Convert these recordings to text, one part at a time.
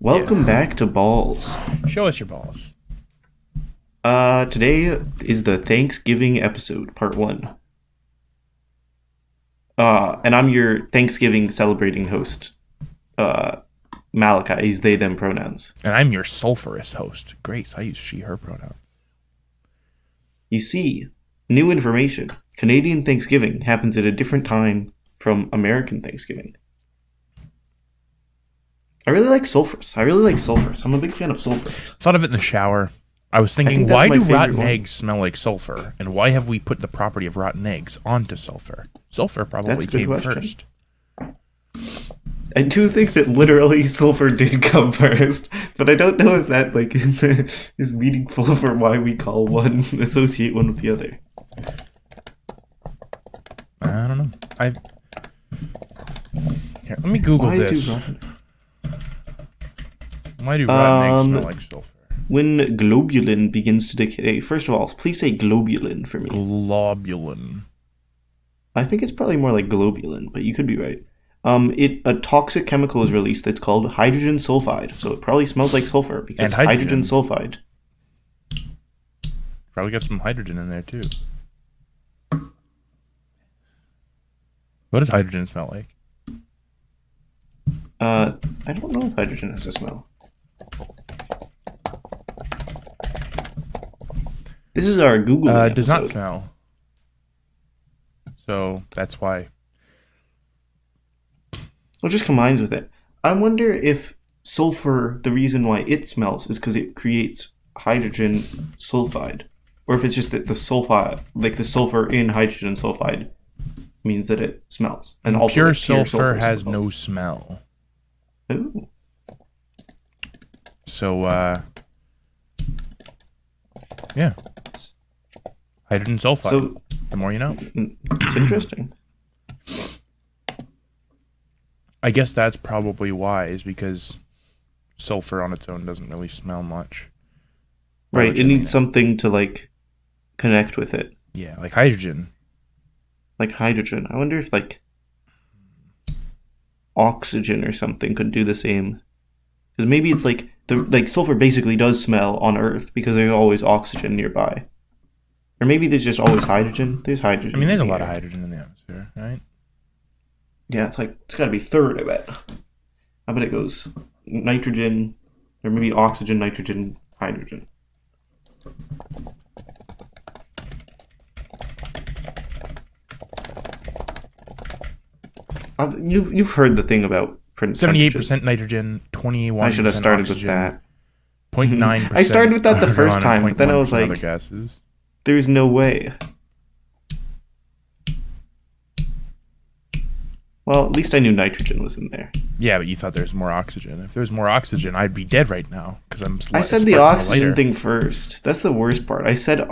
Welcome back to Balls. Show us your balls. Today is the Thanksgiving episode, part 1. And I'm your Thanksgiving celebrating host, Malachi. He's they, them pronouns. And I'm your sulfurous host, Grace. I use she, her pronouns. You see, new information. Canadian Thanksgiving happens at a different time from American Thanksgiving. I really like sulfurous. I'm a big fan of sulfurous. Thought of it in the shower. I was thinking, why do rotten eggs smell like sulfur? And why have we put the property of rotten eggs onto sulfur? Sulfur probably came first. I do think that literally sulfur did come first, but I don't know if that is meaningful for why we call one, associate one with the other. I don't know. Here, let me Google this. Why do rotten eggs smell like sulfur? When globulin begins to decay. First of all, please say globulin for me. Globulin. I think it's probably more like globulin, but you could be right. A toxic chemical is released that's called hydrogen sulfide. So it probably smells like sulfur because hydrogen sulfide. Probably got some hydrogen in there too. What does hydrogen smell like? I don't know if hydrogen has a smell. This is our Google episode. Does not smell. So that's why. Well, just combines with it. I wonder if sulfur, the reason why it smells is because it creates hydrogen sulfide. Or if it's just that the sulfide, like the sulfur in hydrogen sulfide, means that it smells. And also pure sulfur has no smell. Ooh. So, yeah. Hydrogen sulfide. So, the more you know. It's interesting. I guess that's probably why, is because sulfur on its own doesn't really smell much. Right, it needs something to, connect with it. Yeah, like hydrogen. Like hydrogen. I wonder if, oxygen or something could do the same. Because maybe it's sulfur basically does smell on Earth because there's always oxygen nearby. Or maybe there's just always hydrogen. There's hydrogen. I mean, there's a lot of hydrogen in the atmosphere, right? Yeah, it's got to be third, I bet. I bet it goes nitrogen, or maybe oxygen, nitrogen, hydrogen. You've heard the thing about 78% nitrogen, 21%. I should have started oxygen, with that. 0.9%. I started with that the first time, but then I was like, gases. There's no way. Well, at least I knew nitrogen was in there. Yeah, but you thought there was more oxygen. If there was more oxygen, I'd be dead right now because I said the oxygen thing first. That's the worst part. I said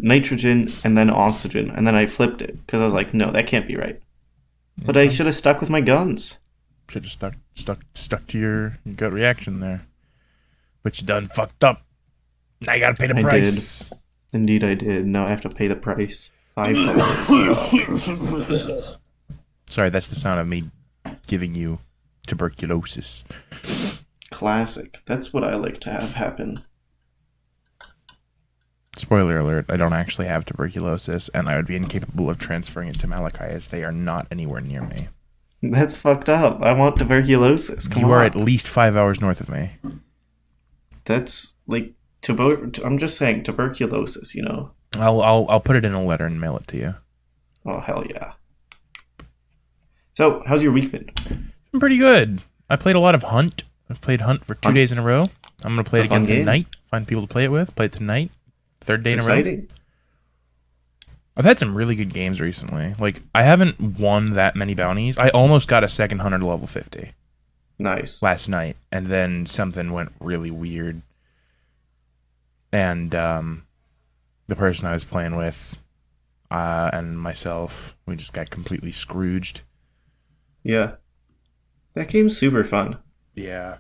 nitrogen and then oxygen, and then I flipped it because I was like, no, that can't be right. But I should have stuck with my guns. Should have stuck to your gut reaction there. But you done fucked up. Now you gotta pay the price. I did. Indeed, I did. Now I have to pay the price. $5. Sorry, that's the sound of me giving you tuberculosis. Classic. That's what I like to have happen. Spoiler alert, I don't actually have tuberculosis, and I would be incapable of transferring it to Malachi as they are not anywhere near me. That's fucked up. I want tuberculosis. Come on. You are at least 5 hours north of me. That's I'm just saying tuberculosis, you know. I'll put it in a letter and mail it to you. Oh, hell yeah. So, how's your week been? Been pretty good. I played a lot of Hunt. I've played Hunt for 2 days in a row. I'm going to play it again tonight. Find people to play it with. Play it tonight. Third day in a row. I've had some really good games recently. I haven't won that many bounties. I almost got a second hunter to level 50. Nice. Last night. And then something went really weird. And the person I was playing with and myself, we just got completely scrooged. Yeah. That game's super fun. Yeah.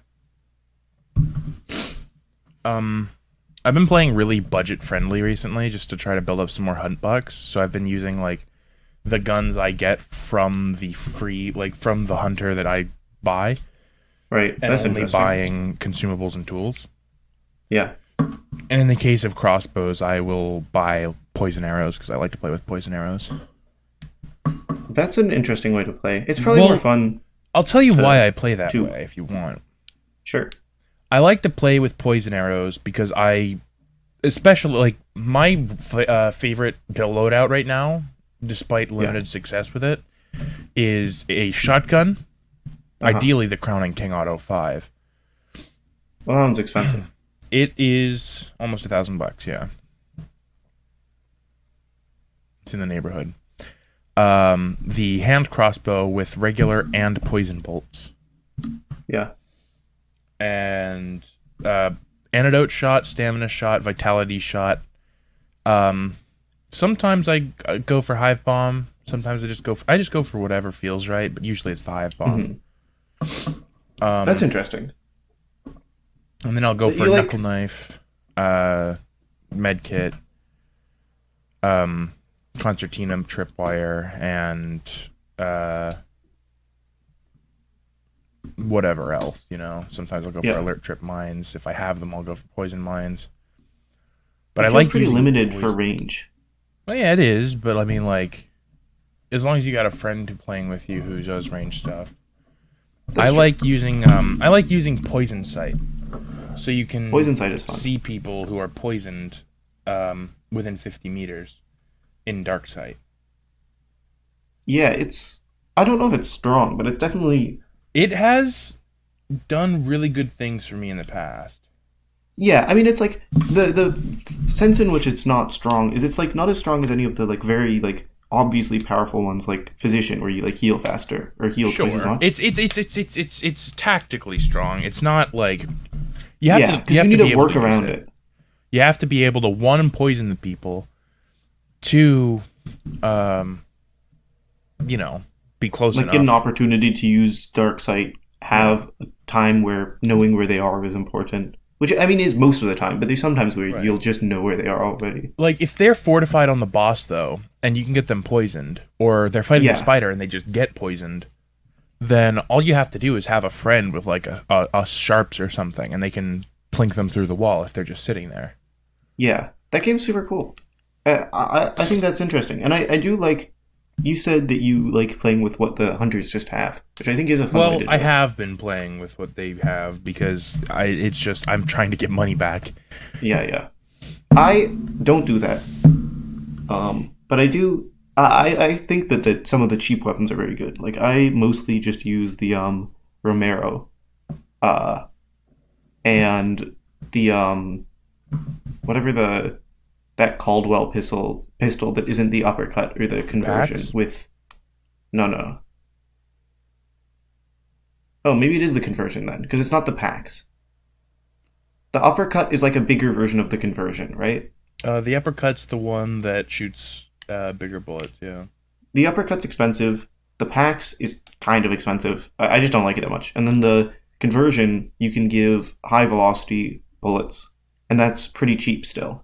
I've been playing really budget friendly recently just to try to build up some more hunt bucks. So I've been using the guns I get from the free, from the hunter that I buy. Right. and That's only interesting. buying consumables and tools. Yeah. And in the case of crossbows, I will buy poison arrows because I like to play with poison arrows. That's an interesting way to play. It's probably Well, more fun. I'll tell you to- why I play that to- way if you want. Sure. I like to play with poison arrows because especially like my favorite build loadout right now, despite limited success with it, is a shotgun. Ideally, the Crowning King Auto 5. Well, that one's expensive. It is almost $1,000. Yeah, it's in the neighborhood. The hand crossbow with regular and poison bolts, Yeah. and antidote shot, stamina shot, vitality shot. Sometimes I go for hive bomb. Sometimes I just go for whatever feels right. But usually it's the hive bomb. That's interesting. And then I'll go for You like- knuckle knife, med kit, concertina tripwire, and whatever else, you know. Sometimes I'll go Yeah. for alert trip mines. If I have them, I'll go for poison mines. But It I feels like pretty using limited for poison. range. Well, yeah, it is. But I mean, like, as long as you got a friend playing with you who does range stuff. That's true. I like using poison sight, so you can Poison sight is fun. see people who are poisoned within 50 meters in dark sight. Yeah, I don't know if it's strong, but it's definitely. It has done really good things for me in the past. Yeah, I mean, it's like the sense in which it's not strong is it's like not as strong as any of the like very like obviously powerful ones like Physician, where you like heal faster or heal twice as Sure, much. it's tactically strong. It's not like you have Yeah, to you have need to be to able work to use around it. it. You have to be able to one, poison the people, two, be close Like enough. get an opportunity to use dark sight, have a time where knowing where they are is important. Which I mean is most of the time, but there's sometimes where Right. you'll just know where they are already. Like if they're fortified on the boss though, and you can get them poisoned, or they're fighting Yeah. a spider and they just get poisoned, then all you have to do is have a friend with like a sharps or something, and they can plink them through the wall if they're just sitting there. Yeah, that game's super cool. I think that's interesting, and I do like. You said that you like playing with what the hunters just have, which I think is a fun way Well, to do I it. have been playing with what they have because I'm trying to get money back. Yeah. I don't do that, but I do. I think that some of the cheap weapons are very good. Like I mostly just use the Romero, and the whatever that Caldwell pistol that isn't the uppercut or the conversion Pax? with. No. Oh, maybe it is the conversion then, because it's not the Pax. The uppercut is like a bigger version of the conversion, right? The uppercut's the one that shoots bigger bullets. Yeah. The uppercut's expensive. The Pax is kind of expensive. I just don't like it that much. And then the conversion, you can give high velocity bullets, and that's pretty cheap still.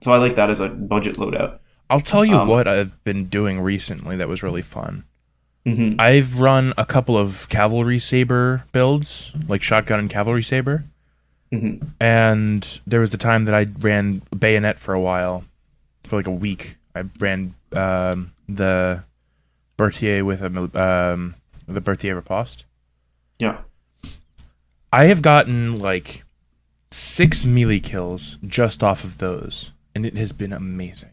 So I like that as a budget loadout. I'll tell you what I've been doing recently that was really fun. Mm-hmm. I've run a couple of cavalry saber builds, like shotgun and cavalry saber. Mm-hmm. And there was the time that I ran bayonet for a while, for like a week. I ran the Berthier with the Berthier riposte. Yeah. I have gotten like 6 melee kills just off of those, and it has been amazing.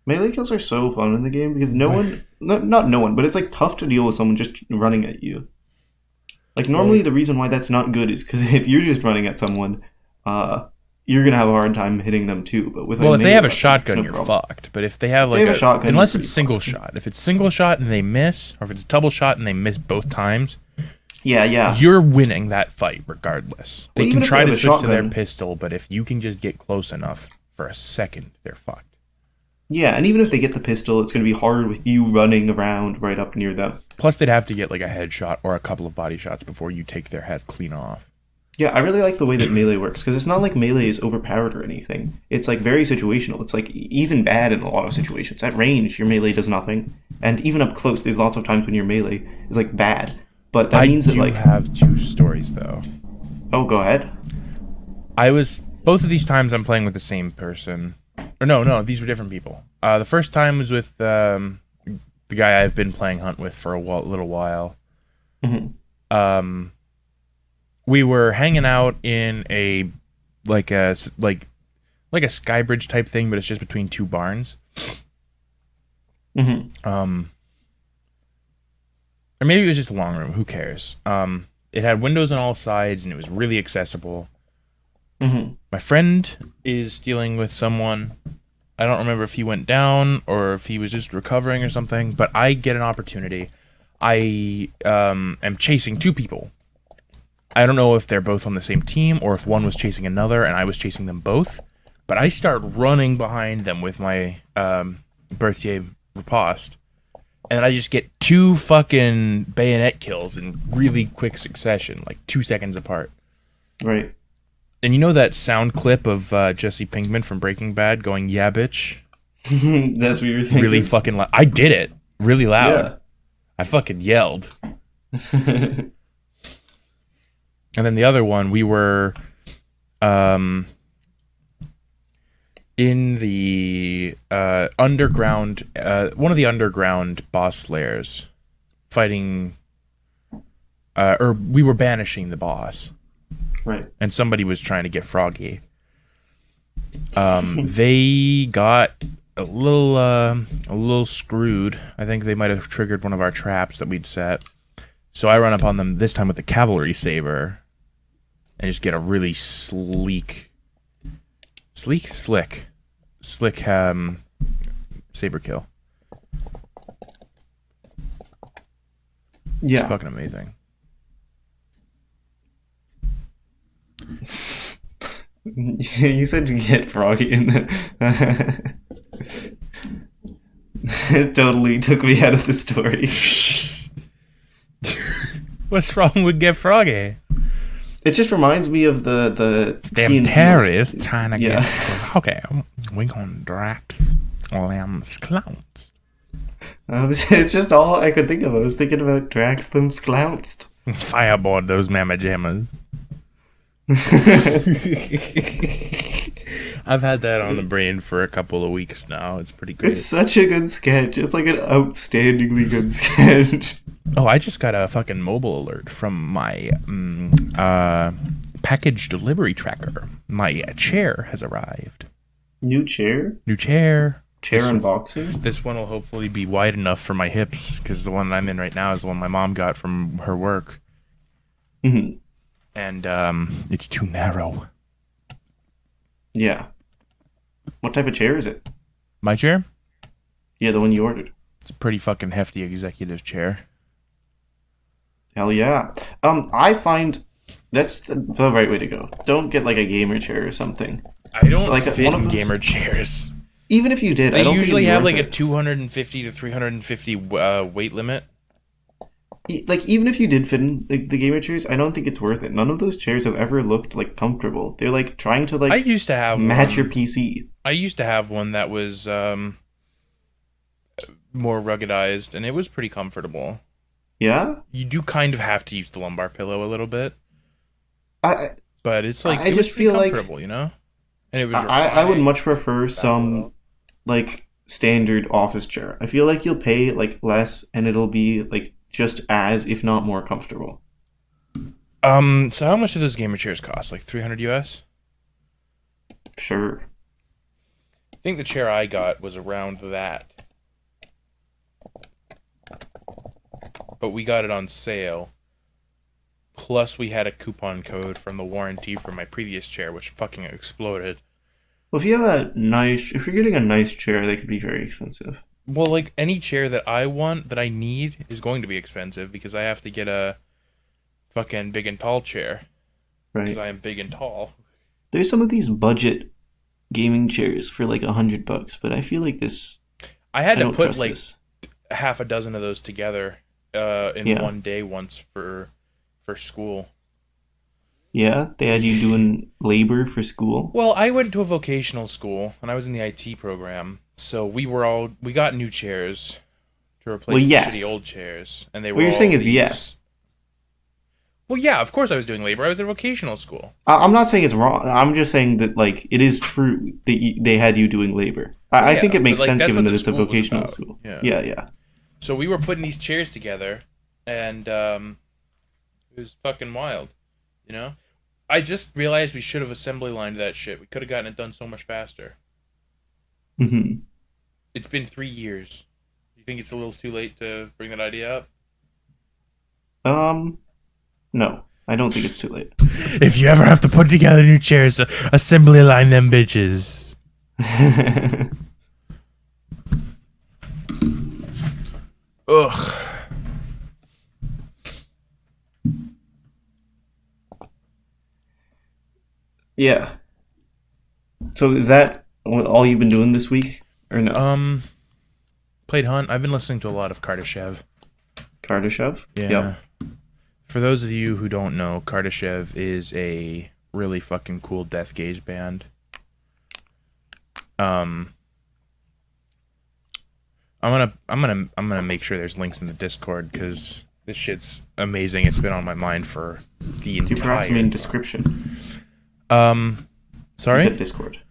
Melee kills are so fun in the game because no one, not no one, but it's like tough to deal with someone just running at you. Like normally the reason why that's not good is because if you're just running at someone, you're gonna have a hard time hitting them too. But with Well, if they melee have a weapon, shotgun, it's no you're problem. fucked. But if they have If like they have a shotgun, unless you're it's pretty single fucked. shot. If it's single shot and they miss, or if it's double shot and they miss both times, Yeah. you're winning that fight regardless. They Well, can even if try they to have a switch to their shotgun- pistol, but if you can just get close enough for a second, they're fucked. Yeah, and even if they get the pistol, it's gonna be hard with you running around right up near them. Plus, they'd have to get like a headshot or a couple of body shots before you take their head clean off. Yeah, I really like the way that melee works because it's not like melee is overpowered or anything. It's like very situational. It's like even bad in a lot of situations. At range, your melee does nothing, and even up close, there's lots of times when your melee is like bad. But that means that, I like... do have two stories, though. Oh, go ahead. Both of these times I'm playing with the same person. Or no, these were different people. The first time was with the guy I've been playing Hunt with for a little while. Mm-hmm. We were hanging out in a Skybridge type thing, but it's just between two barns. Mm-hmm. Or maybe it was just a long room. Who cares? It had windows on all sides, and it was really accessible. Mm-hmm. My friend is dealing with someone. I don't remember if he went down or if he was just recovering or something, but I get an opportunity. I am chasing two people. I don't know if they're both on the same team or if one was chasing another and I was chasing them both, but I start running behind them with my Berthier riposte, and I just get two fucking bayonet kills in really quick succession, like 2 seconds apart. Right. And you know that sound clip of Jesse Pinkman from Breaking Bad going, "Yeah, bitch"? That's what you're thinking. Really fucking loud. I did it really loud. Yeah. I fucking yelled. And then the other one, we were in the underground, one of the underground boss slayers, fighting, or we were banishing the boss. Right. And somebody was trying to get Froggy. They got a little screwed. I think they might have triggered one of our traps that we'd set. So I run up on them this time with the cavalry saber and just get a really slick saber kill. Yeah. It's fucking amazing. You said you get Froggy in the... It totally took me out of the story. What's wrong with get Froggy? It just reminds me of the Damn TNT terrorists trying to Yeah. get Froggy. We gonna Drax Lamb's clowns. It's just all I could think of. I was thinking about Drax them Sklounced. Fireboard those mamma jammas. I've had that on the brain for a couple of weeks now. It's pretty great. It's such a good sketch. It's like an outstandingly good sketch. Oh, I just got a fucking mobile alert from my package delivery tracker. My chair has arrived. New chair? New chair. Chair unboxing? This one will hopefully be wide enough for my hips, because the one I'm in right now is the one my mom got from her work. Mm-hmm. And it's too narrow. Yeah. What type of chair is it? My chair? Yeah, the one you ordered. It's a pretty fucking hefty executive chair. Hell yeah. I find that's the right way to go. Don't get like a gamer chair or something. I don't like fit one of in those? gamer chairs. Even if you did, I They don't usually think have it's like worth a 250 to 350 weight limit. like even if you did fit in the gamer chairs, I don't think it's worth it. None of those chairs have ever looked like comfortable. They're like trying to like I used to have match one. your PC. I used to have one that was more ruggedized, and it was pretty comfortable. Yeah? You do kind of have to use the lumbar pillow a little bit, I but it's like I it just was pretty feel like- comfortable, you know. And it was. I would reclining. much prefer some like standard office chair. I feel like you'll pay like less and it'll be like just as if not more comfortable. So how much do those gamer chairs cost? Like $300 US? Sure. I think the chair I got was around that. But we got it on sale. Plus we had a coupon code from the warranty for my previous chair, which fucking exploded. Well, if you're getting a nice chair, they could be very expensive. Well, like any chair that I want, that I need, is going to be expensive because I have to get a fucking big and tall chair. Because Right. I am big and tall. There's some of these budget gaming chairs for like $100, but I feel like this. I had I to don't put trust like this. half a dozen of those together in Yeah. one day once for school. Yeah, they had you doing labor for school. Well, I went to a vocational school and I was in the IT program, so we got new chairs to replace Well, yes. the shitty old chairs, and they were. What you're all saying is these- yes. Well, yeah, of course I was doing labor. I was at a vocational school. I'm not saying it's wrong. I'm just saying that like it is true that they had you doing labor. I think it makes sense given that it's a vocational school. Yeah. So we were putting these chairs together, and it was fucking wild, you know. I just realized we should have assembly lined that shit. We could have gotten it done so much faster. Mm-hmm. It's been 3 years. You think it's a little too late to bring that idea up? No, I don't think it's too late. If you ever have to put together new chairs, assembly line them bitches. Ugh. Yeah. So is that all you've been doing this week, or no? Played Hunt. I've been listening to a lot of Kardashev. Kardashev? Yeah. Yep. For those of you who don't know, Kardashev is a really fucking cool death gaze band. I'm gonna make sure there's links in the Discord because this shit's amazing. It's been on my mind for the entire. Do you perhaps mean description? Sorry. You said Discord.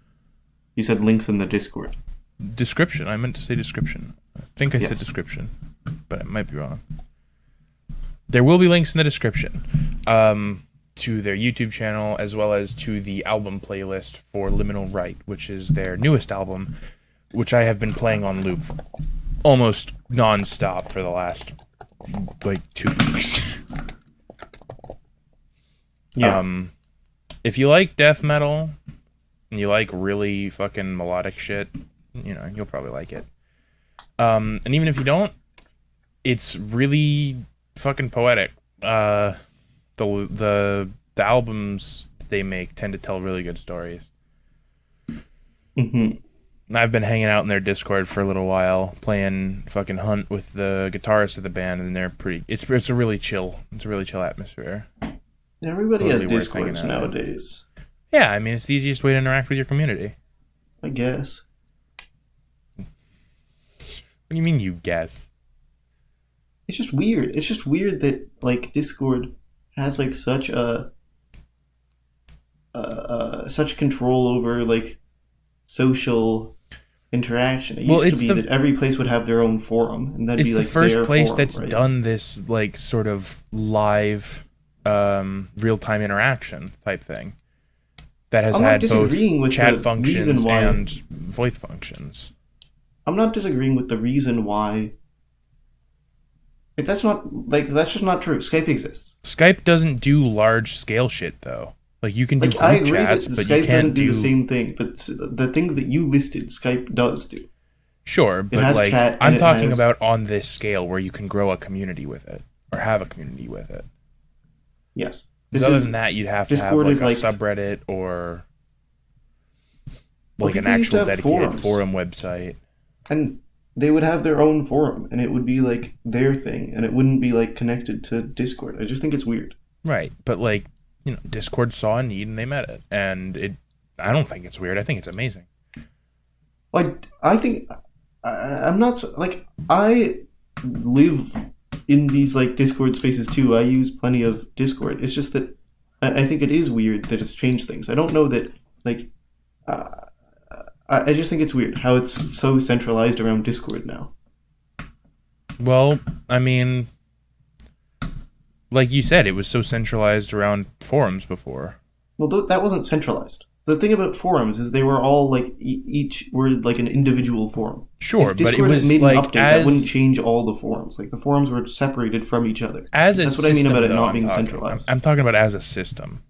You said links in the Discord. Description. I meant to say description. I think I said Yes. description, but I might be wrong. There will be links in the description to their YouTube channel as well as to the album playlist for Liminal Right, which is their newest album, which I have been playing on loop almost non-stop for the last, 2 weeks. Yeah. If you like death metal and you like really fucking melodic shit, you'll probably like it. And even if you don't, it's really fucking poetic. The albums they make tend to tell really good stories. Mm-hmm. I've been hanging out in their Discord for a little while, playing fucking Hunt with the guitarist of the band, and they're pretty. It's a really chill. It's a really chill atmosphere. Everybody Totally has worth Discords hanging out. nowadays. Yeah, I mean it's the easiest way to interact with your community. I guess. What do you mean you guess? It's just weird. It's just weird that like Discord has like such such control over like social interaction. It used to be that every place would have their own forum, and that'd be like it's the first their place forum, that's right? done this like sort of live, real-time interaction type thing that has I'm not had both disagreeing with chat the functions reason why- and voice functions. I'm not disagreeing with the reason why. Like, that's just not true. Skype exists. Skype doesn't do large-scale shit though. Like you can do Like I group agree chats, that but Skype you can't doesn't do the same thing. But the things that you listed, Skype does do. Sure, but has like chat and I'm it talking has- about on this scale where you can grow a community with it or have a community with it. Yes. Other than that, you'd have to have Discord like is a like- subreddit or Well, like an people used to actual have dedicated forums. forum website. And they would have their own forum, and it would be like their thing, and it wouldn't be like connected to Discord. I just think it's weird. Right, but like, Discord saw a need and they met it. And I don't think it's weird. I think it's amazing. Like I think I'm not like I live in these like Discord spaces too. I use plenty of Discord. It's just that I think it is weird that it's changed things. I don't know that like I just think it's weird how it's so centralized around Discord now. Well, I mean, like you said, it was so centralized around forums before. Well, that wasn't centralized. The thing about forums is they were all like each were like an individual forum. Sure, If but it Discord was had made like an update, that wouldn't change all the forums. Like the forums were separated from each other. As a That's what I mean system, about it though, not being centralized. I'm talking about as a system,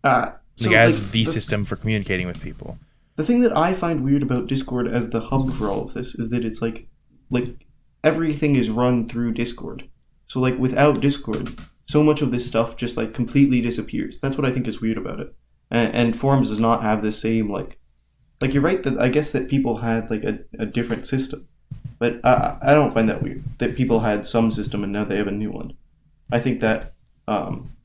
So, as the system for communicating with people. The thing that I find weird about Discord as the hub for all of this is that it's like everything is run through Discord. So like without Discord, so much of this stuff just like completely disappears. That's what I think is weird about it. And forums does not have the same like you're right that I guess that people had like a different system, but I don't find that weird that people had some system and now they have a new one. I think that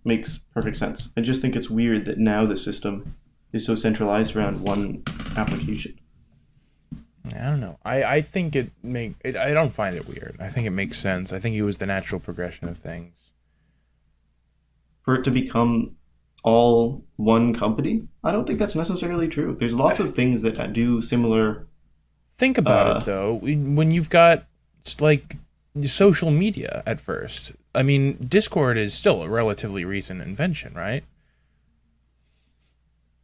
makes perfect sense. I just think it's weird that now the system is so centralized around one application. I don't know. I think I don't find it weird. I think it makes sense. I think it was the natural progression of things. for it to become all one company. I don't think that's necessarily true. There's lots of things that do similar. Think about it though. When you've got like social media at first, I mean, Discord is still a relatively recent invention, right?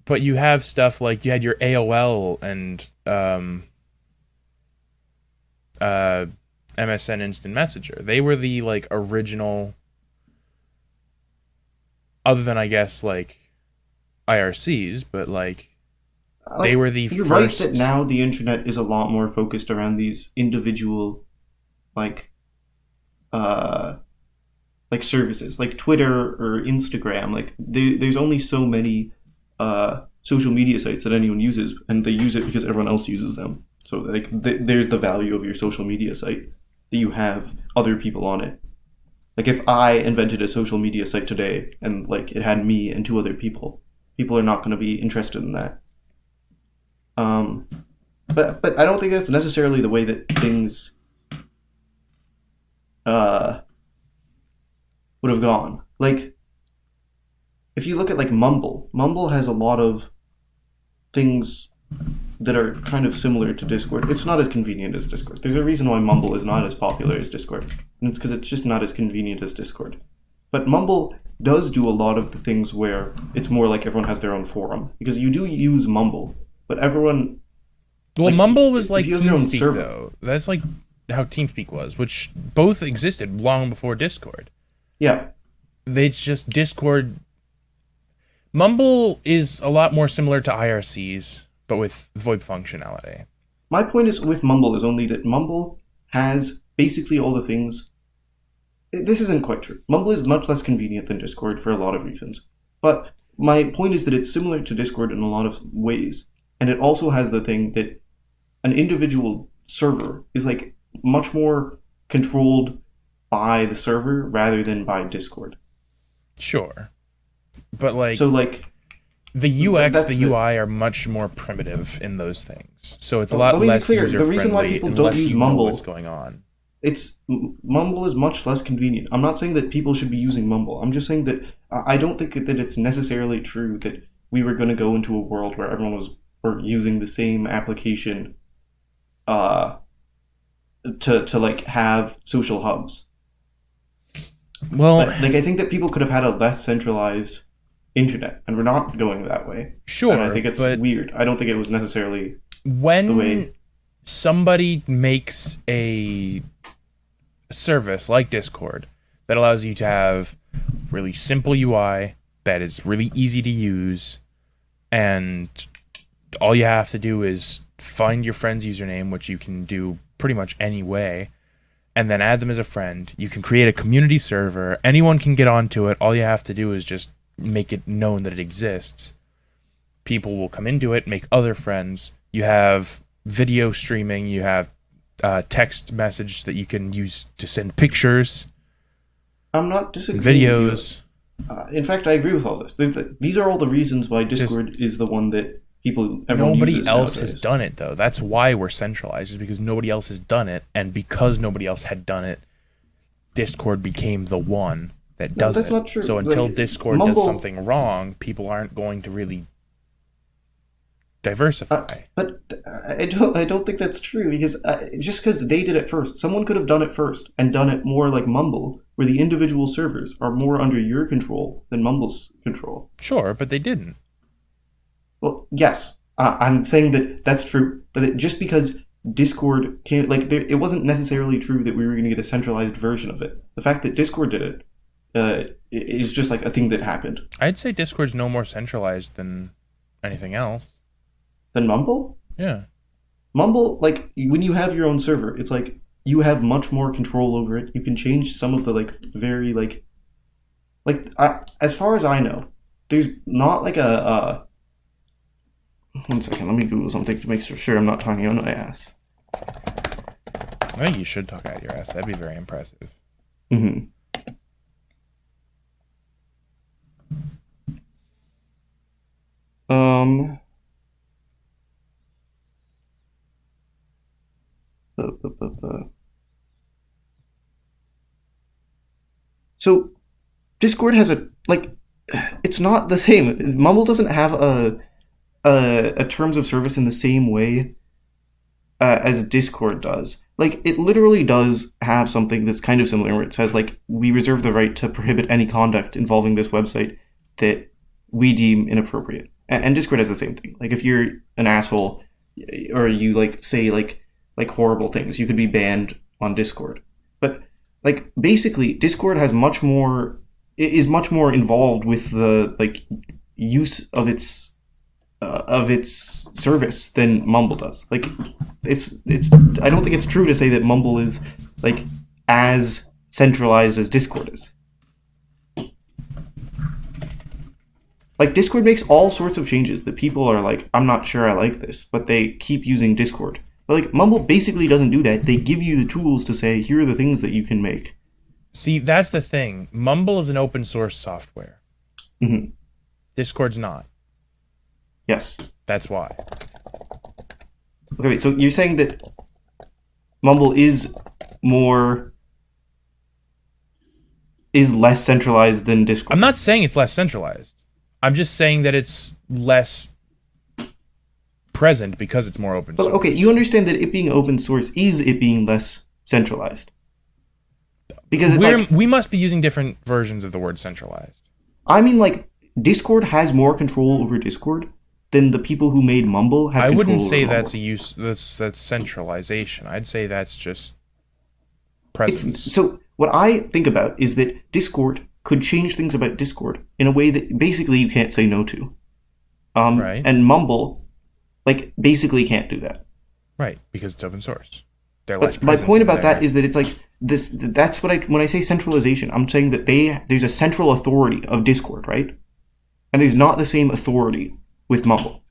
But you have stuff like you had your AOL and MSN Instant Messenger. They were the like original, other than I guess like IRCs, but like they were the you're first. Right that now the internet is a lot more focused around these individual, like, like services, like Twitter or Instagram. Like there's only so many social media sites that anyone uses, and they use it because everyone else uses them. So like there's the value of your social media site, that you have other people on it. Like if I invented a social media site today and like it had me and two other people, people are not going to be interested in that. But I don't think that's necessarily the way that things would have gone. Like if you look at like Mumble has a lot of things that are kind of similar to Discord. It's not as convenient as Discord. There's a reason why Mumble is not as popular as Discord, and it's because it's just not as convenient as Discord. But Mumble does do a lot of the things where it's more like everyone has their own forum, because you do use Mumble, but everyone. Well, like, Mumble was like TeamSpeak, though. That's like how TeamSpeak was, which both existed long before Discord. Yeah. It's just Discord. Mumble is a lot more similar to IRCs, but with VoIP functionality. My point is with Mumble is only that Mumble has basically all the things. This isn't quite true. Mumble is much less convenient than Discord for a lot of reasons. But my point is that it's similar to Discord in a lot of ways. And it also has the thing that an individual server is like much more controlled by the server rather than by Discord. Sure. But like, so like the UX, the UI are much more primitive in those things. So it's a lot less user-friendly. The reason why people don't use Mumble, what's going on. Mumble is much less convenient. I'm not saying that people should be using Mumble. I'm just saying that I don't think that it's necessarily true that we were going to go into a world where everyone was using the same application to like have social hubs. Well, but, like I think that people could have had a less centralized internet, and we're not going that way. Sure, and I think it's weird. I don't think it was necessarily when the way somebody makes a service like Discord that allows you to have really simple UI that is really easy to use, and all you have to do is find your friend's username, which you can do pretty much any way, and then add them as a friend. You can create a community server. Anyone can get onto it. All you have to do is just make it known that it exists. People will come into it, make other friends. You have video streaming. You have text message that you can use to send pictures. I'm not disagreeing videos. With you. In fact, I agree with all this. These are all the reasons why Discord is the one that everyone nobody uses else nowadays. has done it though. That's why we're centralized, is because nobody else has done it, and because nobody else had done it, Discord became the one that does that's it. Not true. So until like, Discord does something wrong, people aren't going to really diversify. But I don't think that's true, because just because they did it first, someone could have done it first and done it more like Mumble, where the individual servers are more under your control than Mumble's control. Sure, but they didn't. Well, yes, I'm saying that that's true, but just because Discord came, it wasn't necessarily true that we were going to get a centralized version of it. The fact that Discord did it is just like a thing that happened. I'd say Discord's no more centralized than anything else. Than Mumble? Yeah. Mumble, like, when you have your own server, it's like you have much more control over it. You can change some of the very as far as I know, there's not like a 1 second, let me Google something to make sure I'm not talking out my ass. I think you should talk out your ass. That'd be very impressive. Mm-hmm. So Discord has a like. It's not the same. Mumble doesn't have a terms of service in the same way as Discord does. Like, it literally does have something that's kind of similar, where it says, like, we reserve the right to prohibit any conduct involving this website that we deem inappropriate. And Discord has the same thing. Like, if you're an asshole or you, like, say, like horrible things, you could be banned on Discord. But, like, basically, Discord has is much more involved with the, like, use of its service than Mumble does. Like, it's I don't think it's true to say that Mumble is like as centralized as Discord is. Like, Discord makes all sorts of changes that people are like, I'm not sure I like this, but they keep using Discord. But like, Mumble basically doesn't do that. They give you the tools to say, here are the things that you can make. See, that's the thing. Mumble is an open source software. Mm-hmm. Discord's not. Yes. That's why. Okay, wait, so you're saying that Mumble is less centralized than Discord? I'm not saying it's less centralized. I'm just saying that it's less present because it's more open source. But, okay, you understand that it being open source is it being less centralized. Because it's we must be using different versions of the word centralized. I mean, like, Discord has more control over Discord than the people who made Mumble have control over I wouldn't say Mumble. that's centralization. I'd say that's just presence. So what I think about is that Discord could change things about Discord in a way that basically you can't say no to. Right. And Mumble, like, basically can't do that. Right, because it's open source. But my point about that is that it's like this. That's what when I say centralization, I'm saying that there's a central authority of Discord, right? And there's not the same authority with Mumble.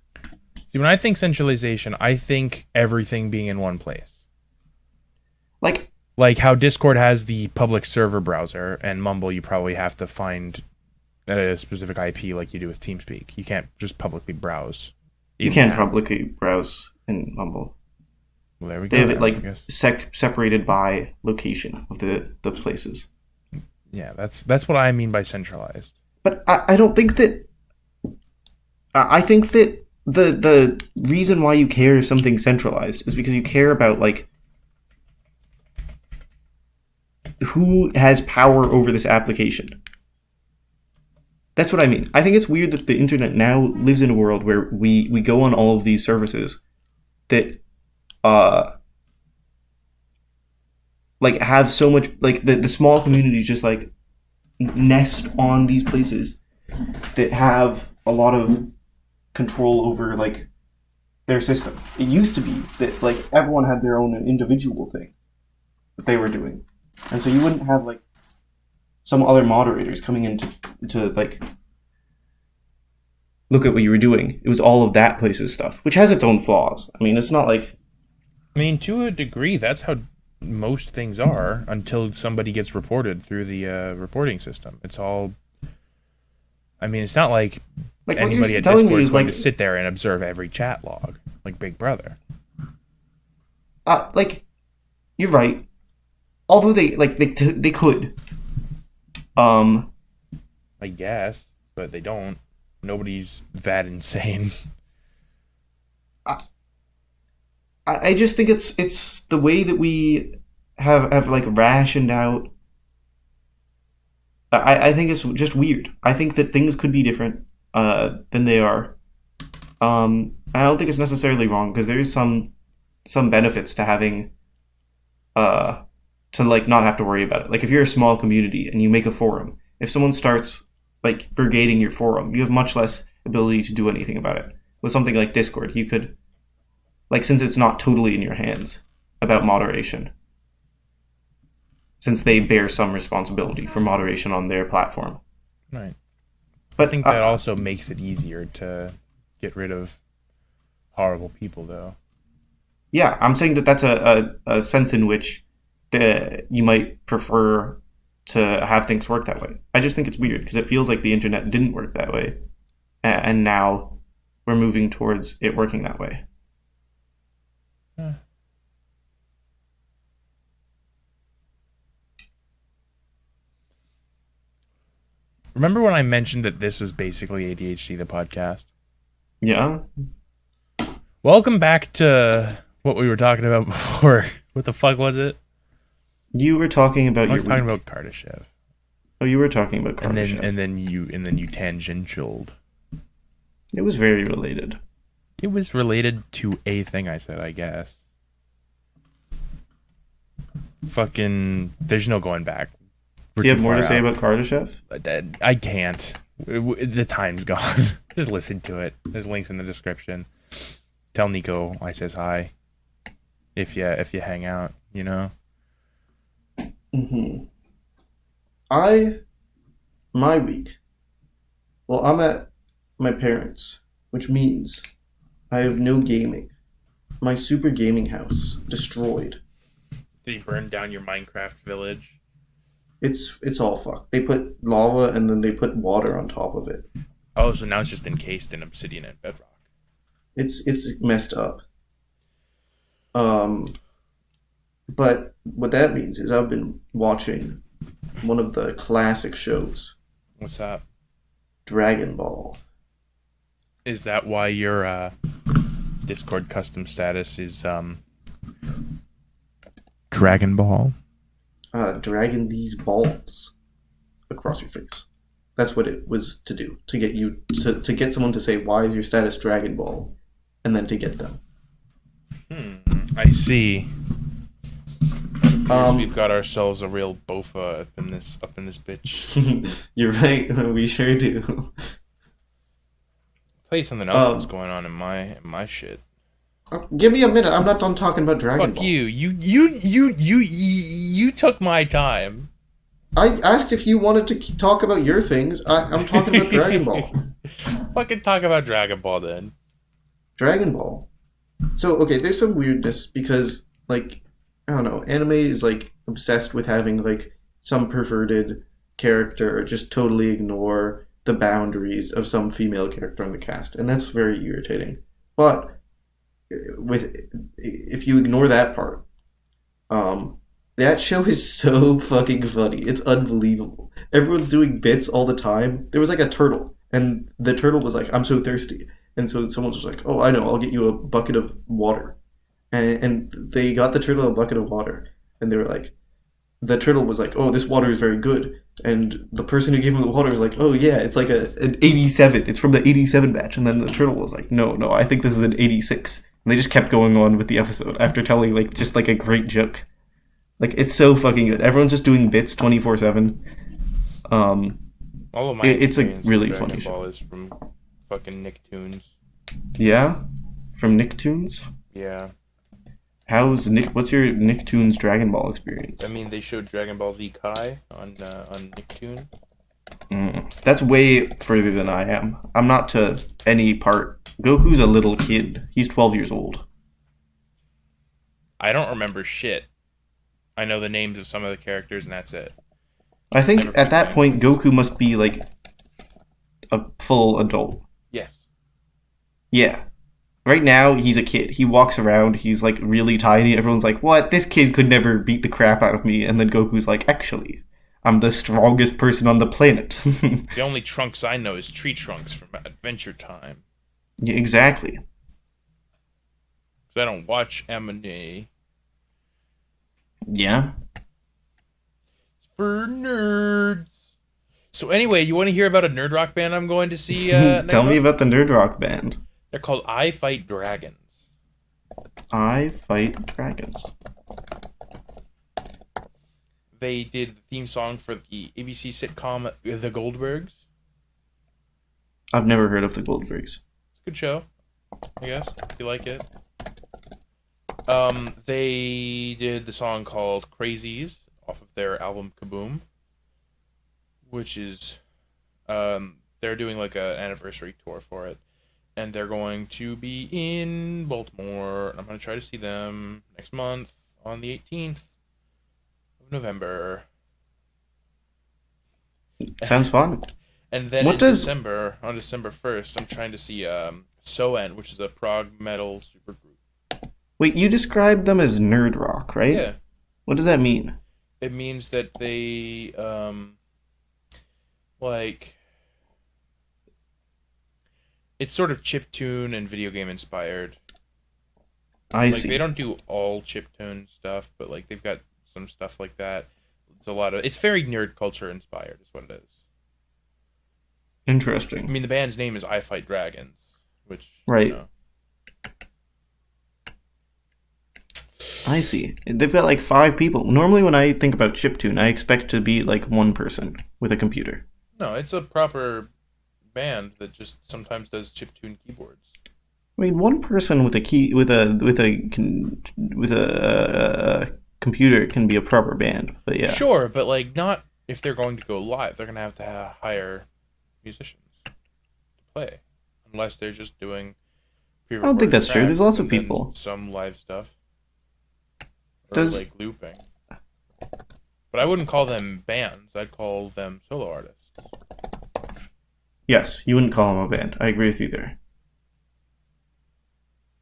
See, when I think centralization, I think everything being in one place. Like how Discord has the public server browser, and Mumble you probably have to find a specific IP like you do with TeamSpeak. You can't just publicly browse. You can't publicly browse in Mumble. Well, there we go. They have it like separated by location of the places. Yeah, that's what I mean by centralized. But I don't think that. I think that the reason why you care if something's centralized is because you care about, like, who has power over this application. That's what I mean. I think it's weird that the internet now lives in a world where we go on all of these services that like have so much, like, the small communities just like nest on these places that have a lot of control over, like, their system. It used to be that, like, everyone had their own individual thing that they were doing, and so you wouldn't have, like, some other moderators coming in to like look at what you were doing. It was all of that place's stuff, which has its own flaws. I mean, it's not like, I mean, to a degree, that's how most things are until somebody gets reported through the reporting system. It's all. I mean, it's not like anybody at Discord is going to sit there and observe every chat log like Big Brother. Like, you're right. Although they could. I guess, but they don't. Nobody's that insane. I just think it's the way that we have like rationed out. I think it's just weird. I think that things could be different than they are. I don't think it's necessarily wrong, because there is some benefits to having to, like, not have to worry about it. Like, if you're a small community and you make a forum, if someone starts, like, brigading your forum, you have much less ability to do anything about it. With something like Discord, you could, like, since it's not totally in your hands about moderation, since they bear some responsibility for moderation on their platform. Right. But I think that also makes it easier to get rid of horrible people, though. Yeah, I'm saying that that's a sense in which you might prefer to have things work that way. I just think it's weird, because it feels like the internet didn't work that way, and now we're moving towards it working that way. Remember when I mentioned that this was basically ADHD, the podcast? Yeah. Welcome back to what we were talking about before. What the fuck was it? You were talking about I was your talking week. about Kardashev. Oh, you were talking about And Kardashev. then you tangentialed. It was very related. It was related to a thing I said, I guess. Fucking, there's no going back. Do you have more to say about Kardashev? I can't. The time's gone. Just listen to it. There's links in the description. Tell Nico I says hi. If you hang out, you know. Mm-hmm. My week. Well, I'm at my parents', which means I have no gaming. My super gaming house destroyed. Did he burn down your Minecraft village? It's all fucked. They put lava and then they put water on top of it. Oh, so now it's just encased in obsidian and bedrock. It's messed up. But what that means is I've been watching one of the classic shows, What's that? Dragon Ball. Is that why your Discord custom status is Dragon Ball? Dragging these balls across your face. That's what it was to do, to get you to get someone to say, "Why is your status Dragon Ball?" and then to get them. I see. We've got ourselves a real bofa up in this bitch. You're right. We sure do. Tell you something else that's going on in my shit. Give me a minute. I'm not done talking about Dragon Ball. Fuck you. You took my time. I asked if you wanted to talk about your things. I'm talking about Dragon Ball. Fucking talk about Dragon Ball then. Dragon Ball. So, okay, there's some weirdness because, like, I don't know, anime is, like, obsessed with having, like, some perverted character or just totally ignore the boundaries of some female character on the cast. And that's very irritating. But if you ignore that part, that show is so fucking funny. It's unbelievable. Everyone's doing bits all the time. There was like a turtle, and the turtle was like, "I'm so thirsty," and so someone was like, "Oh, I know. I'll get you a bucket of water," and they got the turtle a bucket of water, and they were like, the turtle was like, "Oh, this water is very good," and the person who gave him the water was like, "Oh yeah, it's like an 87. It's from the 87 batch," and then the turtle was like, "No, I think this is an 86." And they just kept going on with the episode after telling like just like a great joke. Like it's so fucking good. Everyone's just doing bits 24/7. All of my it's a really Dragon funny Ball show. is from fucking Nicktoons. Yeah, from Nicktoons. Yeah. What's your Nicktoons Dragon Ball experience? I mean, they showed Dragon Ball Z Kai on Nicktoon. That's way further than I am. I'm not to any part. Goku's a little kid. He's 12 years old. I don't remember shit. I know the names of some of the characters, and that's it. I think at that point, Goku must be like a full adult. Yes. Yeah. Right now, he's a kid. He walks around. He's like really tiny. Everyone's like, "What? This kid could never beat the crap out of me." And then Goku's like, "Actually, I'm the strongest person on the planet." The only Trunks I know is Tree Trunks from Adventure Time. Yeah, exactly. Because I don't watch anime. Yeah. For nerds. So anyway, you want to hear about a nerd rock band I'm going to see next Tell me month? about the Nerd Rock Band. They're called I Fight Dragons. I Fight Dragons. They did the theme song for the ABC sitcom The Goldbergs. I've never heard of the Goldbergs. It's a good show, I guess, if you like it. They did the song called Crazies off of their album Kaboom, which is, they're doing like an anniversary tour for it. And they're going to be in Baltimore. I'm going to try to see them next month on the 18th of November. Sounds fun. And then on December 1st, I'm trying to see Soen, which is a prog metal supergroup. Wait, you described them as nerd rock, right? Yeah. What does that mean? It means that they like it's sort of chiptune and video game inspired. I Like they see. don't do all chiptune stuff, but like they've got some stuff like that. It's a lot of it's very nerd culture inspired, is what it is. I Interesting. mean, the band's name is I Fight Dragons, which Right. I see. They've got like 5 people. Normally, when I think about chiptune, I expect to be like one person with a computer. no, it's a proper band that just sometimes does chiptune keyboards. I mean, one person with a key with a computer can be a proper band. But yeah, Sure, but like not if they're going to go live. They're gonna have to hire musicians to play, unless they're just doing I don't think pre-recorded that's true. There's tracks lots of and then people. some live stuff or Does like looping. But I wouldn't call them bands. I'd call them solo artists. Yes, you wouldn't call them a band. I agree with you there.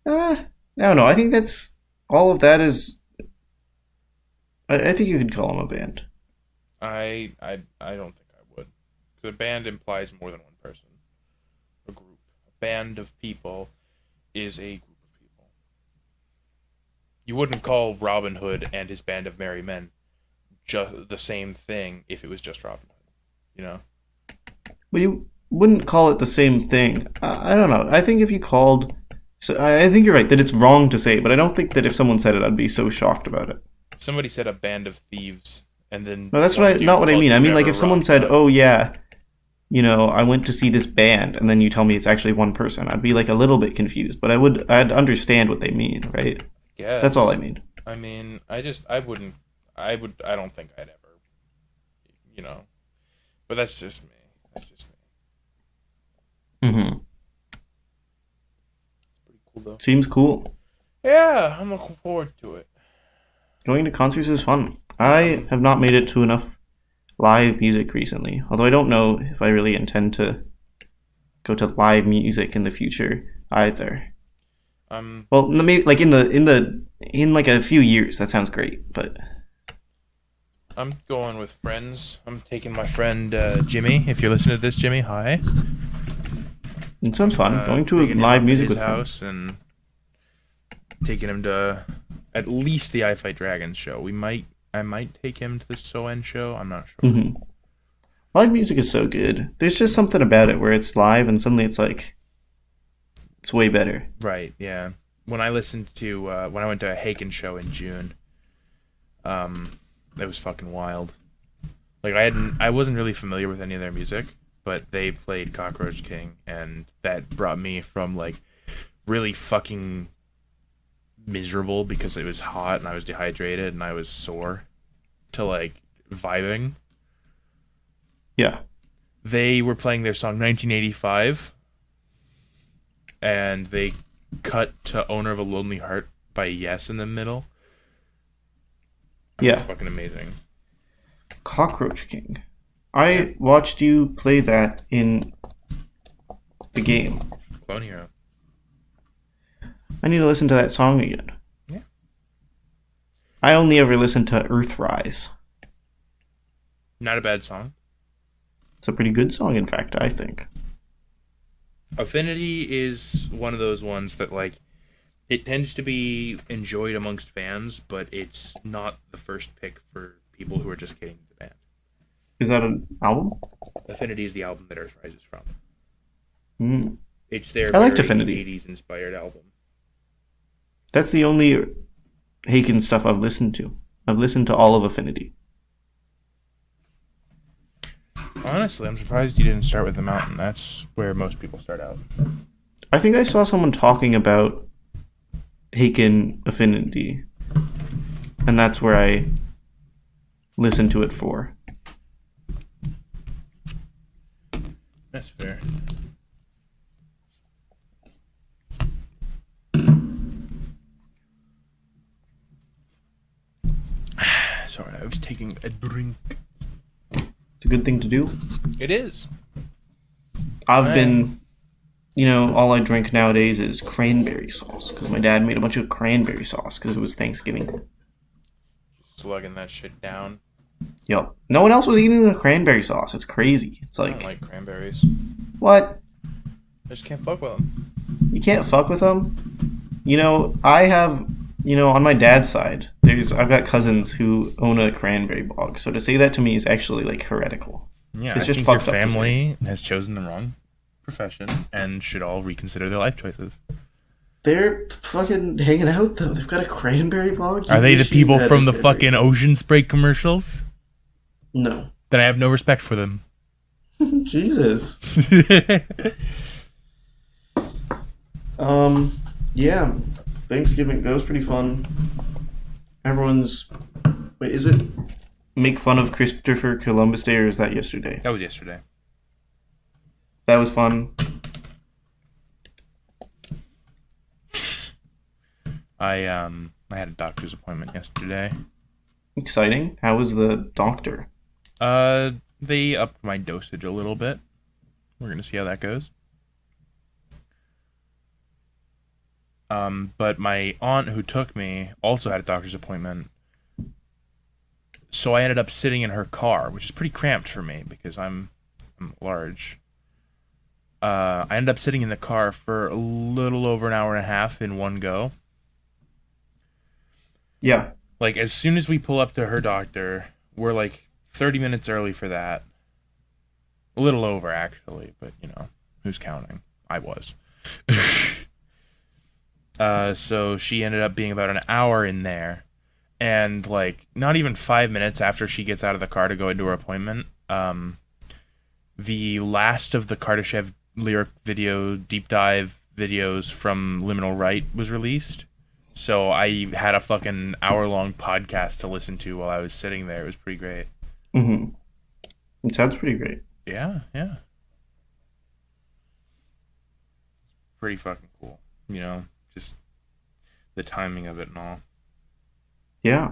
I don't know. I think that's all of that is. I think you could call them a band. I don't think I would. Because a band implies more than one person. A group. A band of people is a group of people. You wouldn't call Robin Hood and his band of merry men just the same thing if it was just Robin Hood. You know? But you wouldn't call it the same thing. I don't know. I think if you called, so I think you're right that it's wrong to say, but I don't think that if someone said it, I'd be so shocked about it. If somebody said a band of thieves and then No, that's wanted you not to what I call mean. I mean, like Trevor if someone Rock said, Hood. "Oh yeah, I went to see this band," and then you tell me it's actually one person, I'd be like a little bit confused, but I'd understand what they mean, right? That's all I Yes. mean. I mean, I wouldn't, I don't think I'd ever, you know, but that's just me. That's just me. Hmm. Pretty cool though. Seems cool. Yeah, I'm looking forward to it. Going to concerts is fun. I have not made it to enough live music recently, although I don't know if I really intend to go to live music in the future either. I'm Well, maybe like in like a few years. That sounds great, but I'm going with friends. I'm taking my friend Jimmy. If you're listening to this, Jimmy, hi. it sounds fun. Going to a Picking him live up at music his with friends. house and taking him to at least the I Fight Dragons show. I might take him to the Soen show. I'm not sure. Hmm. Live music is so good. There's just something about it where it's live and suddenly it's like it's way better. Right? Yeah. When I listened to when I went to a Haken show in June, it was fucking wild. Like I wasn't really familiar with any of their music, but they played Cockroach King, and that brought me from like really fucking miserable because it was hot and I was dehydrated and I was sore to like vibing. Yeah. They were playing their song 1985 and they cut to Owner of a Lonely Heart by Yes in the middle. It's Yeah. fucking amazing. Cockroach King. I watched you play that in the game. Clone Hero. I need to listen to that song again. Yeah. I only ever listened to Earthrise. Not a bad song. It's a pretty good song, in fact, I think. Affinity is one of those ones that like it tends to be enjoyed amongst fans, but it's not the first pick for people who are just getting the band. Is that an album? Affinity is the album that Earthrise is from. Mm. It's their I liked very Affinity. 80s inspired album. That's the only Haken stuff I've listened to. I've listened to all of Affinity. Honestly, I'm surprised you didn't start with The Mountain. That's where most people start out. I think I saw someone talking about Haken Affinity, and that's where I listened to it for. That's fair. Sorry, I was taking a drink. It's a good thing to do. It is. I've been, all I drink nowadays is cranberry sauce because my dad made a bunch of cranberry sauce because it was Thanksgiving. Slugging that shit down. Yep. No one else was eating the cranberry sauce. It's crazy. It's I like, don't like cranberries. what? I just can't fuck with them. You can't fuck with them? I have, on my dad's side, I've got cousins who own a cranberry bog. So to say that to me is actually like heretical. Yeah, It's I just think your fucked up to say. family has chosen the wrong profession and should all reconsider their life choices. They're fucking hanging out though. They've got a cranberry bog. You Are they the wish you people had from a the cranberry- fucking Ocean Spray commercials? No. Then I have no respect for them. Jesus. Yeah. Thanksgiving, that was pretty fun. Everyone's. Wait, is it make fun of Christopher Columbus Day or is that yesterday? That was yesterday. That was fun. I had a doctor's appointment yesterday. Exciting. How was the doctor? They upped my dosage a little bit. We're gonna see how that goes. But my aunt who took me also had a doctor's appointment. So I ended up sitting in her car, which is pretty cramped for me because I'm large. I ended up sitting in the car for a little over an hour and a half in one go. Yeah. Like, as soon as we pull up to her doctor, we're like 30 minutes early for that. A little over, actually, but, who's counting? I was. So she ended up being about an hour in there. And, like, not even 5 minutes after she gets out of the car to go into her appointment, the last of the Kardashev lyric video deep dive videos from Liminal Right was released. So I had a fucking hour-long podcast to listen to while I was sitting there. It was pretty great. Mm-hmm. It sounds pretty great. Yeah. Pretty fucking cool. Just the timing of it and all. Yeah.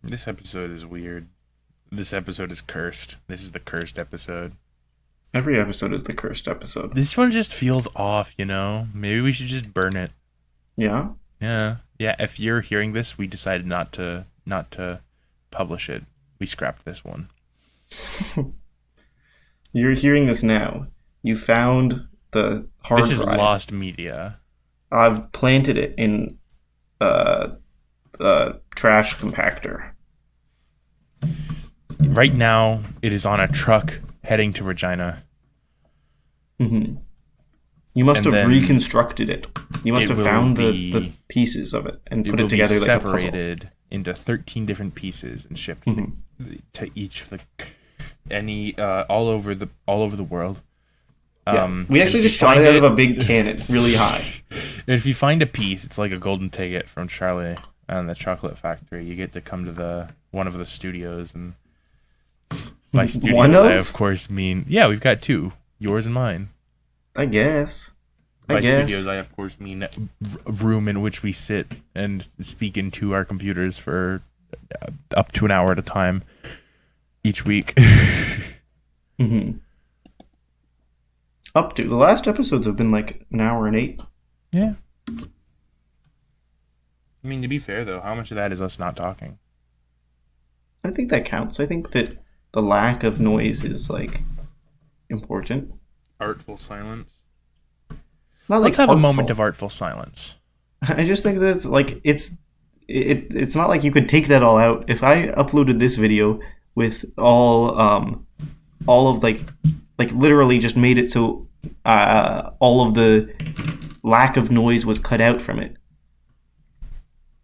This episode is weird. This episode is cursed. This is the cursed episode. Every episode is the cursed episode. This one just feels off, Maybe we should just burn it. Yeah? Yeah. If you're hearing this, we decided not to publish it. We scrapped this one. You're hearing this now. You found the hard drive. This is lost media. I've planted it in a trash compactor. Right now, it is on a truck heading to Regina. Mm-hmm. You must And have then reconstructed it. You must it have will found be- the pieces of it and It put will it together be like a puzzle. separated into 13 different pieces and shipped to each of the all over the world. Yeah. We actually if you just shot it find out of a big cannon, really high. If you find a piece, it's like a golden ticket from Charlie and the Chocolate Factory. You get to come to one of the studios, and by studios One of? I of course mean we've got two, yours and mine. I guess. By studios I of course mean room in which we sit and speak into our computers for up to an hour at a time each week. Mm-hmm. Up to. The last episodes have been like an hour and 8. Yeah. I mean, to be fair, though, how much of that is us not talking? I think that counts. I think that the lack of noise is like important. Artful silence. Not like Let's have artful. a moment of artful silence. I just think that it's like it's not like you could take that all out. If I uploaded this video with all of like literally just made it so all of the lack of noise was cut out from it,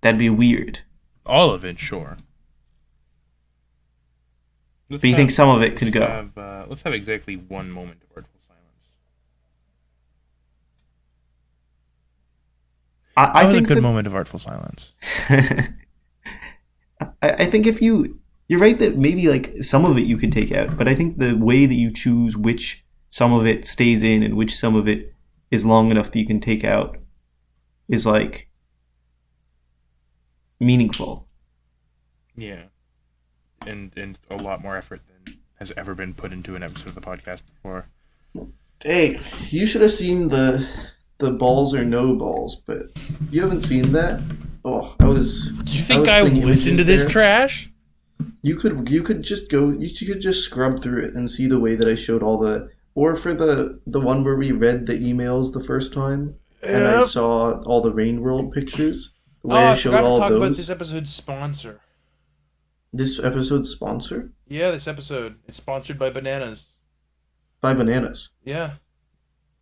that'd be weird. All of it, sure. But you think some of it could go? Let's have exactly one moment of artful silence. I That was a think good that, moment of artful silence. I think if you're right that maybe like some of it you could take out, but I think the way that you choose which some of it stays in and which some of it is long enough that you can take out is like meaningful. Yeah. And a lot more effort than has ever been put into an episode of the podcast before. Hey, you should have seen the balls or no balls, but you haven't seen that. Oh, Do you think I listened to this trash? You could just go. You could just scrub through it and see the way that I showed all the. Or for the one where we read the emails the first time, and I saw all the Rain World pictures. The way I showed all to talk those. about this episode's sponsor. This episode's sponsor? Yeah, this episode. It's sponsored by bananas. By bananas. Yeah.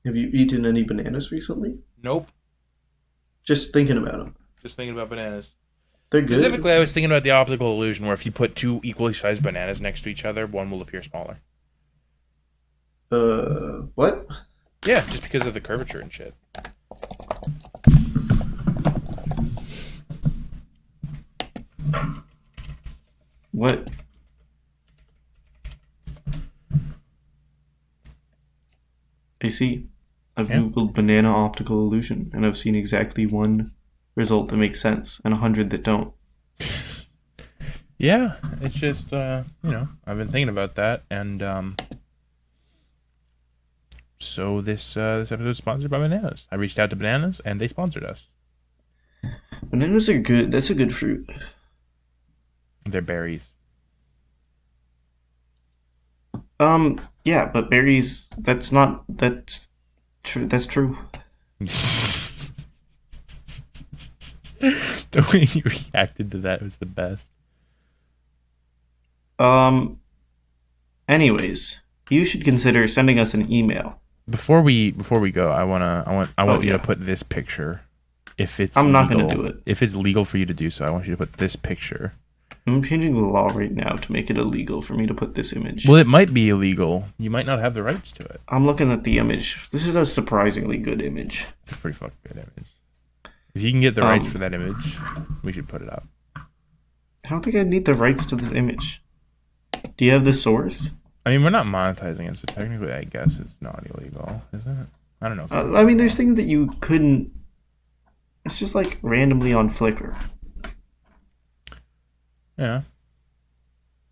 Have you eaten any bananas recently? Nope. Just thinking about them. Just thinking about bananas. They're good. Specifically, I was thinking about the optical illusion, where if you put two equally sized bananas next to each other, one will appear smaller. What? Yeah, just because of the curvature and shit. What? I see. I've googled banana optical illusion, and I've seen exactly one result that makes sense, and 100 that don't. Yeah, it's just I've been thinking about that, and so this episode is sponsored by bananas. I reached out to bananas, and they sponsored us. Bananas are good. That's a good fruit. They're berries. Yeah, but berries. That's true. That's true. The way you reacted to that was the best. Anyways, you should consider sending us an email. Before we go, I want you to put this picture. If it's I'm not legal, going to do it. If it's legal for you to do so, I want you to put this picture. I'm changing the law right now to make it illegal for me to put this image. Well, it might be illegal. You might not have the rights to it. I'm looking at the image. This is a surprisingly good image. It's a pretty fucking good image. If you can get the rights for that image, we should put it up. I don't think I need the rights to this image. Do you have the source? I mean, we're not monetizing it, so technically I guess it's not illegal, is it? I don't know. I mean, there's things that you couldn't... It's just like randomly on Flickr. Yeah.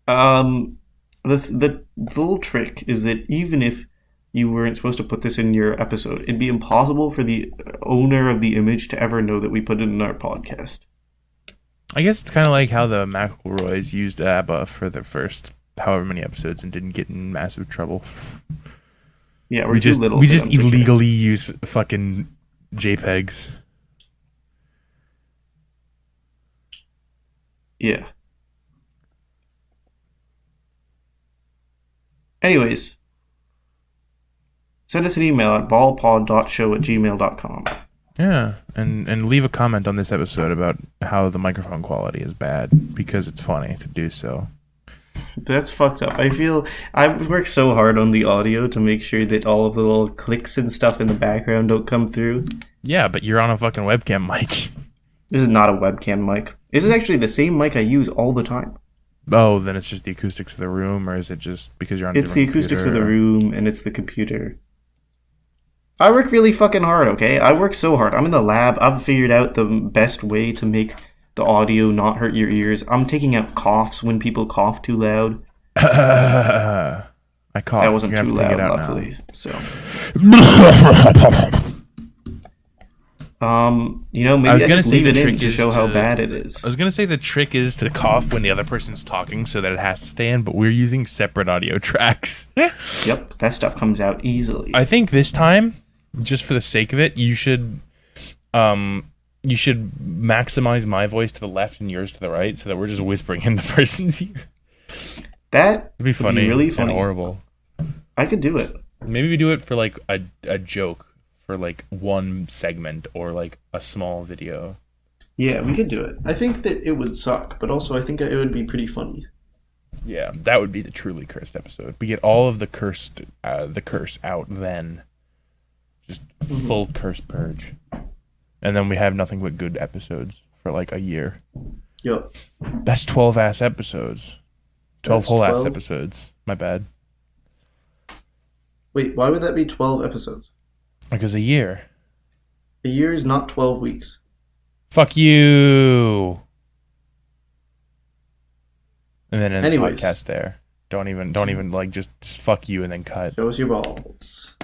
The little trick is that even if you weren't supposed to put this in your episode, it'd be impossible for the owner of the image to ever know that we put it in our podcast. I guess it's kind of like how the McElroys used ABBA for their first however many episodes and didn't get in massive trouble. Yeah, we just illegally use fucking JPEGs. Yeah. Anyways, send us an email at ballpod.show@gmail.com. Yeah, and leave a comment on this episode about how the microphone quality is bad, because it's funny to do so. That's fucked up. I feel I've worked so hard on the audio to make sure that all of the little clicks and stuff in the background don't come through. Yeah, but you're on a fucking webcam mic. This is not a webcam mic. This is actually the same mic I use all the time. Oh, then it's just the acoustics of the room, or is it just because you're on a It's the acoustics of the room, and it's the computer. I work really fucking hard, okay? I work so hard. I'm in the lab. I've figured out the best way to make the audio not hurt your ears. I'm taking out coughs when people cough too loud. I coughed. That wasn't too loud, luckily. So, maybe I just leave it in to show how bad it is. I was gonna say the trick is to cough when the other person's talking, so that it has to stay in. But we're using separate audio tracks. Yep, that stuff comes out easily. I think this time, just for the sake of it, you should maximize my voice to the left and yours to the right, so that we're just whispering in the person's ear. That'd be funny, really funny, and horrible. I could do it. Maybe we do it for like a joke. For like one segment or like a small video. Yeah, we could do it. I think that it would suck, but also I think it would be pretty funny. Yeah, that would be the truly cursed episode. We get all of the curse out then. Just full curse purge. And then we have nothing but good episodes for like a year. Yep. That's 12 ass episodes. 12 whole ass episodes. My bad. Wait, why would that be 12 episodes? Because a year. A year is not 12 weeks. Fuck you. And then end the podcast there. Don't even like just fuck you and then cut. Show us your balls.